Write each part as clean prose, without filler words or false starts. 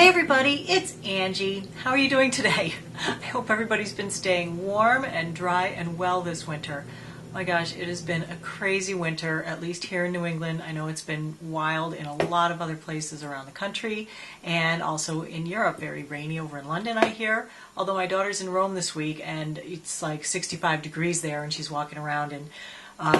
Hey everybody, it's Angie. How are you doing today? I hope everybody's been staying warm and dry and well this winter. My gosh, it has been a crazy winter, at least here in New England. I know it's been wild in a lot of other places around the country and also in Europe. Very rainy over in London, I hear. Although my daughter's in Rome this week and it's like 65 degrees there and she's walking around in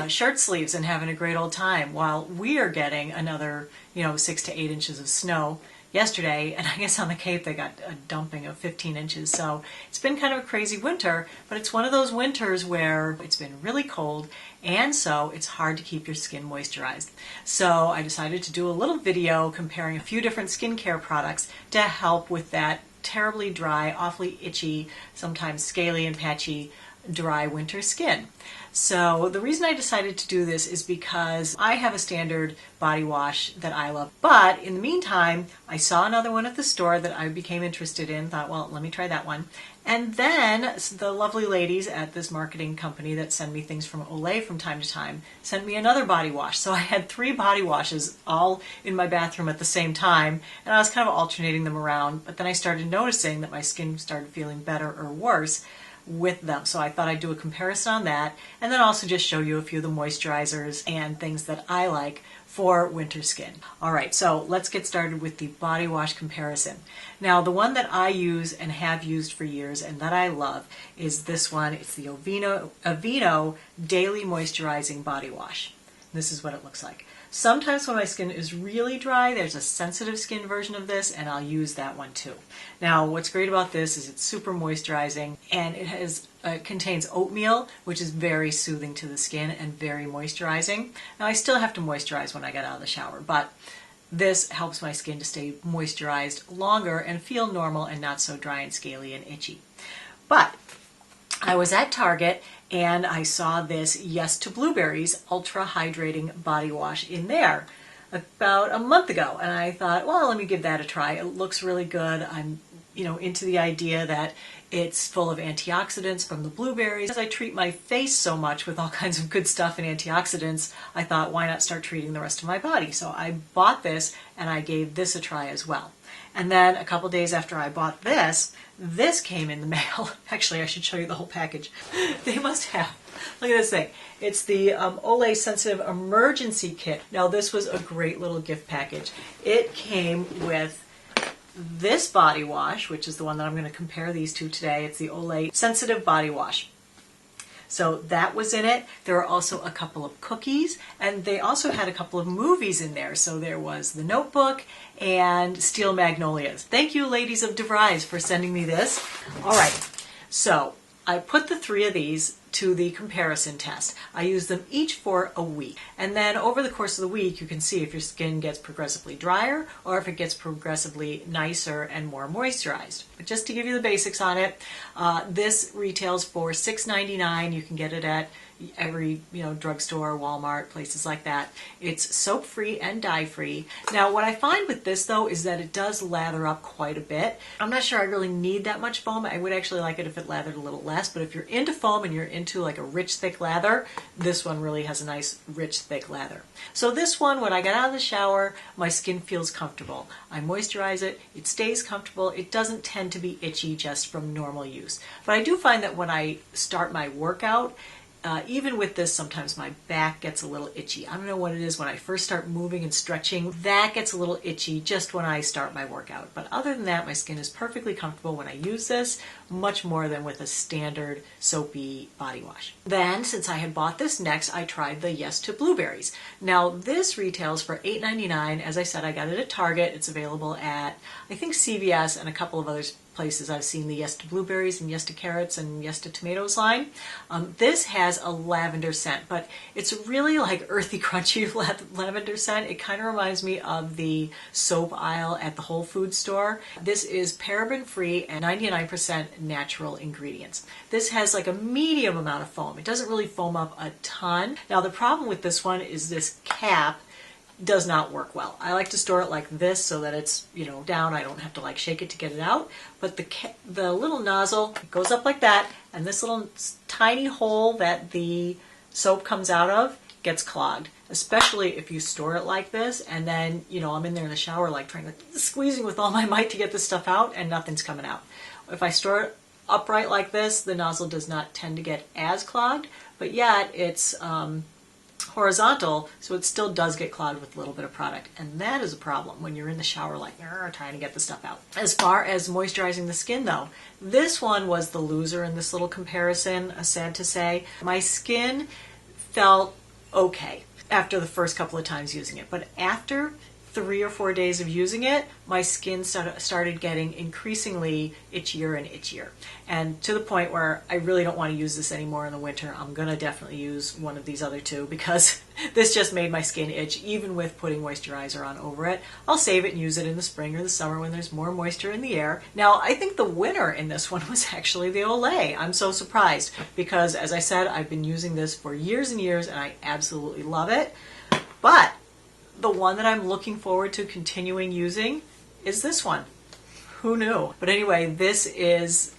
shirt sleeves and having a great old time while we are getting another, 6 to 8 inches of snow yesterday, and I guess on the Cape they got a dumping of 15 inches. So it's been kind of a crazy winter, but it's one of those winters where it's been really cold and so it's hard to keep your skin moisturized. So I decided to do a little video comparing a few different skincare products to help with that terribly dry, awfully itchy, sometimes scaly and patchy dry winter skin. So the reason I decided to do this is because I have a standard body wash that I love. But in the meantime, I saw another one at the store that I became interested in, thought, well, let me try that one. And then the lovely ladies at this marketing company that send me things from Olay from time to time sent me another body wash. So I had 3 body washes all in my bathroom at the same time, and I was kind of alternating them around. But then I started noticing that my skin started feeling better or worse with them. So I thought I'd do a comparison on that and then also just show you a few of the moisturizers and things that I like for winter skin. Alright, so let's get started with the body wash comparison. Now the one that I use and have used for years and that I love is this one. It's the Aveda Daily Moisturizing Body Wash. This is what it looks like. Sometimes when my skin is really dry, there's a sensitive skin version of this, and I'll use that one too. Now, what's great about this is it's super moisturizing, and it contains oatmeal, which is very soothing to the skin and very moisturizing. Now, I still have to moisturize when I get out of the shower, but this helps my skin to stay moisturized longer and feel normal and not so dry and scaly and itchy. But I was at Target and I saw this Yes to Blueberries Ultra Hydrating Body Wash in there about a month ago. And I thought, well, let me give that a try. It looks really good. I'm, into the idea that it's full of antioxidants from the blueberries. As I treat my face so much with all kinds of good stuff and antioxidants, I thought, why not start treating the rest of my body? So I bought this and I gave this a try as well. And then a couple days after I bought this came in the mail. Actually, I should show you the whole package. They must have. Look at this thing. It's the Olay Sensitive Emergency Kit. Now, this was a great little gift package. It came with this body wash, which is the one that I'm going to compare these to today. It's the Olay Sensitive Body Wash. So that was in it. There were also a couple of cookies, and they also had a couple of movies in there. So there was The Notebook and Steel Magnolias. Thank you, ladies of DeVries, for sending me this. All right, so I put the 3 of these to the comparison test. I use them each for a week. And then over the course of the week, you can see if your skin gets progressively drier or if it gets progressively nicer and more moisturized. But just to give you the basics on it, this retails for $6.99. You can get it at every drugstore, Walmart, places like that. It's soap-free and dye-free. Now, what I find with this, though, is that it does lather up quite a bit. I'm not sure I really need that much foam. I would actually like it if it lathered a little less, but if you're into foam and you're into like a rich, thick lather, this one really has a nice, rich, thick lather. So this one, when I get out of the shower, my skin feels comfortable. I moisturize it, it stays comfortable, it doesn't tend to be itchy just from normal use. But I do find that when I start my workout, even with this, sometimes my back gets a little itchy. I don't know what it is when I first start moving and stretching. That gets a little itchy just when I start my workout. But other than that, my skin is perfectly comfortable when I use this, much more than with a standard soapy body wash. Then, since I had bought this next, I tried the Yes to Blueberries. Now, this retails for $8.99. As I said, I got it at Target. It's available at, I think, CVS and a couple of other places. I've seen the Yes to Blueberries and Yes to Carrots and Yes to Tomatoes line. This has a lavender scent, but it's really like earthy, crunchy lavender scent. It kind of reminds me of the soap aisle at the Whole Foods store. This is paraben-free and 99% natural ingredients. This has like a medium amount of foam. It doesn't really foam up a ton. Now, the problem with this one is this cap does not work well. I like to store it like this so that it's, down. I don't have to like shake it to get it out. But the little nozzle goes up like that, and this little tiny hole that the soap comes out of gets clogged, especially if you store it like this, and then, you know, I'm in there in the shower like trying to squeezing with all my might to get this stuff out and nothing's coming out. If I store it upright like this, the nozzle does not tend to get as clogged, but yet it's horizontal, so it still does get clogged with a little bit of product, and that is a problem when you're in the shower like trying to get the stuff out. As far as moisturizing the skin though, this one was the loser in this little comparison, sad to say. My skin felt okay after the first couple of times using it, but after 3 or 4 days of using it, my skin started getting increasingly itchier and itchier. And to the point where I really don't want to use this anymore in the winter. I'm going to definitely use one of these other two because this just made my skin itch, even with putting moisturizer on over it. I'll save it and use it in the spring or the summer when there's more moisture in the air. Now, I think the winner in this one was actually the Olay. I'm so surprised because, as I said, I've been using this for years and years and I absolutely love it. But the one that I'm looking forward to continuing using is this one. Who knew? But anyway, this is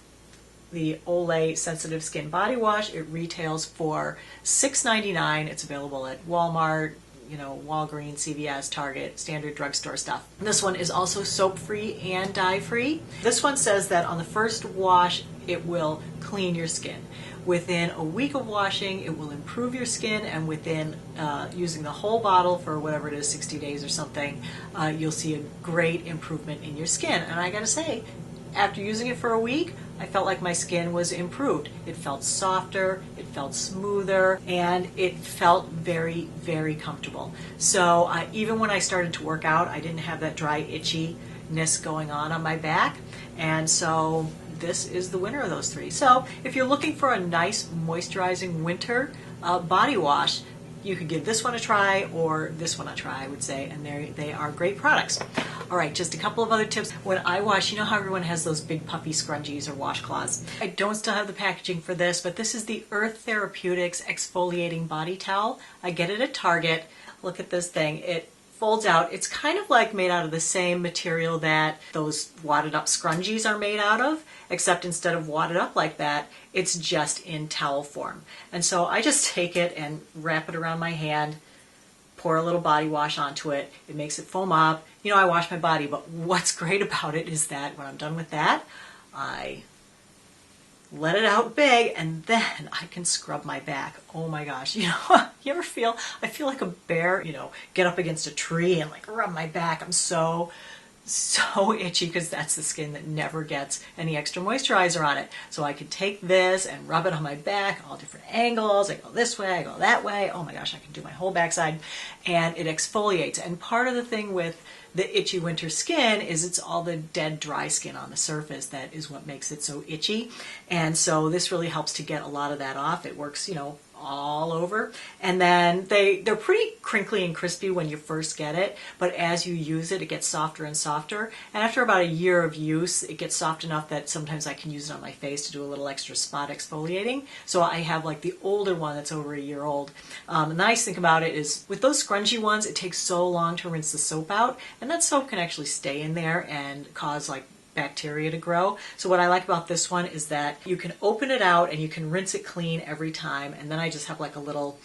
the Olay Sensitive Skin Body Wash. It retails for $6.99. It's available at Walmart, you know, Walgreens, CVS, Target, standard drugstore stuff. This one is also soap-free and dye-free. This one says that on the first wash, it will clean your skin. Within a week of washing, it will improve your skin, and within using the whole bottle for whatever it is, 60 days or something, you'll see a great improvement in your skin. And I gotta say, after using it for a week, I felt like my skin was improved. It felt softer, it felt smoother, and it felt very, very comfortable. So even when I started to work out, I didn't have that dry itchiness going on my back, and so this is the winner of those three. So if you're looking for a nice moisturizing winter body wash, you could give this one a try or this one a try, I would say, and they are great products. All right, just a couple of other tips. When I wash, you know how everyone has those big puffy scrunchies or washcloths? I don't still have the packaging for this, but this is the Earth Therapeutics Exfoliating Body Towel. I get it at Target. Look at this thing. It folds out. It's kind of like made out of the same material that those wadded up scrunchies are made out of, except instead of wadded up like that, it's just in towel form. And so I just take it and wrap it around my hand, pour a little body wash onto it. It makes it foam up. You know, I wash my body, but what's great about it is that when I'm done with that, I let it out big, and then I can scrub my back. Oh my gosh, you know, you ever feel, I feel like a bear, you know, get up against a tree and like rub my back. I'm so itchy because that's the skin that never gets any extra moisturizer on it. So I could take this and rub it on my back, all different angles. I go this way, I go that way. Oh my gosh, I can do my whole backside, and it exfoliates. And part of the thing with the itchy winter skin is it's all the dead dry skin on the surface that is what makes it so itchy. And so this really helps to get a lot of that off. It works, you know, all over. And then they're pretty crinkly and crispy when you first get it, but as you use it, it gets softer and softer. And after about a year of use, it gets soft enough that sometimes I can use it on my face to do a little extra spot exfoliating. So I have like the older one that's over a year old. The nice thing about it is with those scrunchy ones, it takes so long to rinse the soap out, and that soap can actually stay in there and cause like bacteria to grow. So what I like about this one is that you can open it out and you can rinse it clean every time, and then I just have like a little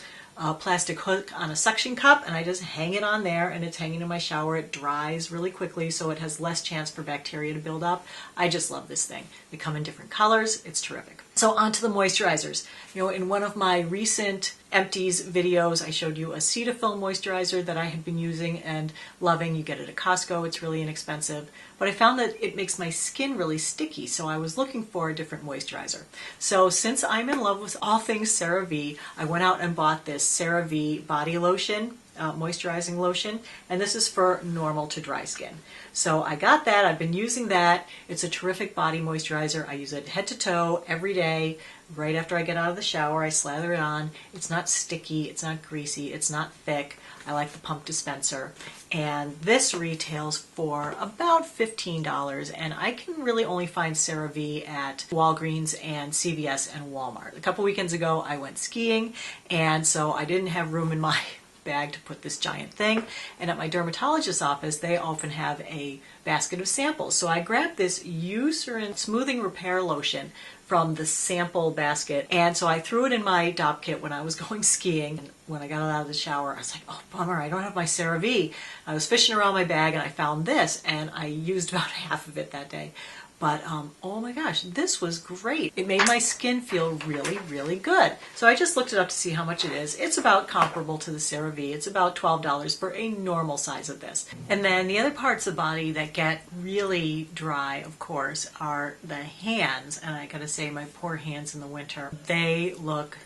plastic hook on a suction cup, and I just hang it on there, and it's hanging in my shower. It dries really quickly, so it has less chance for bacteria to build up. I just love this thing. They come in different colors. It's terrific. So on to the moisturizers. You know, in one of my recent empties videos, I showed you a Cetaphil moisturizer that I had been using and loving. You get it at Costco. It's really inexpensive. But I found that it makes my skin really sticky, so I was looking for a different moisturizer. So since I'm in love with all things CeraVe, I went out and bought this CeraVe body lotion, moisturizing lotion, and this is for normal to dry skin. So I got that. I've been using that. It's a terrific body moisturizer. I use it head to toe every day. Right after I get out of the shower, I slather it on. It's not sticky, it's not greasy, it's not thick. I like the pump dispenser. And this retails for about $15, and I can really only find CeraVe at Walgreens and CVS and Walmart. A couple weekends ago, I went skiing, and so I didn't have room in my bag to put this giant thing, and at my dermatologist's office they often have a basket of samples. So I grabbed this Eucerin Smoothing Repair Lotion from the sample basket. And so I threw it in my DOP kit when I was going skiing. And when I got out of the shower, I was like, oh, bummer, I don't have my CeraVe. I was fishing around my bag and I found this, and I used about half of it that day. But oh my gosh, this was great. It made my skin feel really, really good. So I just looked it up to see how much it is. It's about comparable to the CeraVe. It's about $12 for a normal size of this. And then the other parts of the body that get really dry, of course, are the hands. And I gotta say, my poor hands in the winter, they look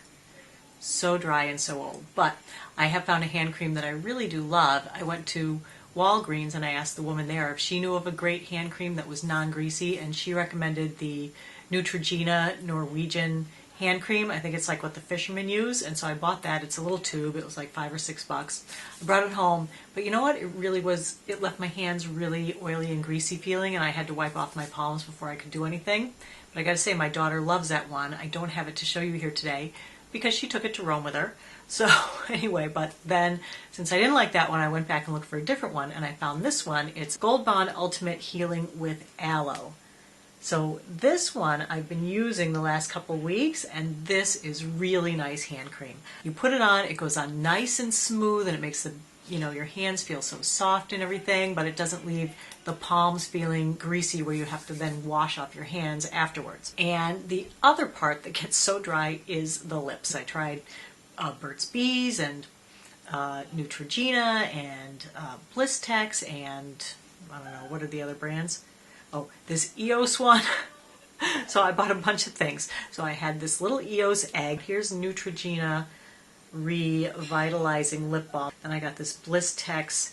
so dry and so old. But I have found a hand cream that I really do love. I went to Walgreens and I asked the woman there if she knew of a great hand cream that was non-greasy, and she recommended the Neutrogena Norwegian hand cream. I think it's like what the fishermen use, and so I bought that. It's a little tube. It was like $5 or $6. I brought it home, but you know what? It left my hands really oily and greasy feeling, and I had to wipe off my palms before I could do anything. But I gotta say, my daughter loves that one. I don't have it to show you here today because she took it to Rome with her. So anyway, but then since I didn't like that one, I went back and looked for a different one, and I found this one. It's Gold Bond Ultimate Healing with Aloe. So this one I've been using the last couple weeks, and this is really nice hand cream. You put it on, it goes on nice and smooth, and it makes your hands feel so soft and everything, but it doesn't leave the palms feeling greasy where you have to then wash off your hands afterwards. And the other part that gets so dry is the lips. I tried Burt's Bees and Neutrogena and Blistex and I don't know, what are the other brands? Oh, this EOS one. So I bought a bunch of things. So I had this little EOS egg. Here's Neutrogena Revitalizing Lip Balm. And I got this Blistex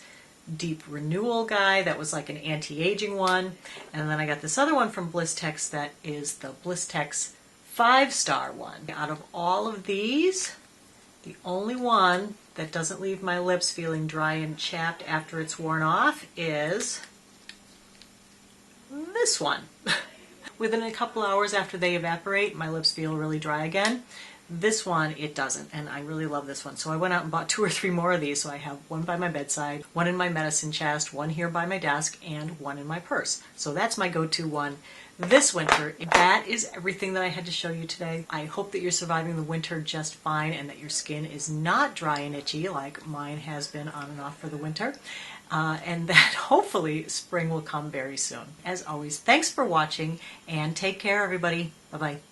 Deep Renewal guy that was like an anti-aging one. And then I got this other one from Blistex that is the Blistex 5-star one. Out of all of these, the only one that doesn't leave my lips feeling dry and chapped after it's worn off is this one. Within a couple hours after they evaporate, my lips feel really dry again. This one, it doesn't, and I really love this one. So I went out and bought 2 or 3 more of these. So I have one by my bedside, one in my medicine chest, one here by my desk, and one in my purse. So that's my go-to one this winter. That is everything that I had to show you today. I hope that you're surviving the winter just fine and that your skin is not dry and itchy like mine has been on and off for the winter. And that hopefully spring will come very soon. As always, thanks for watching and take care, everybody. Bye-bye.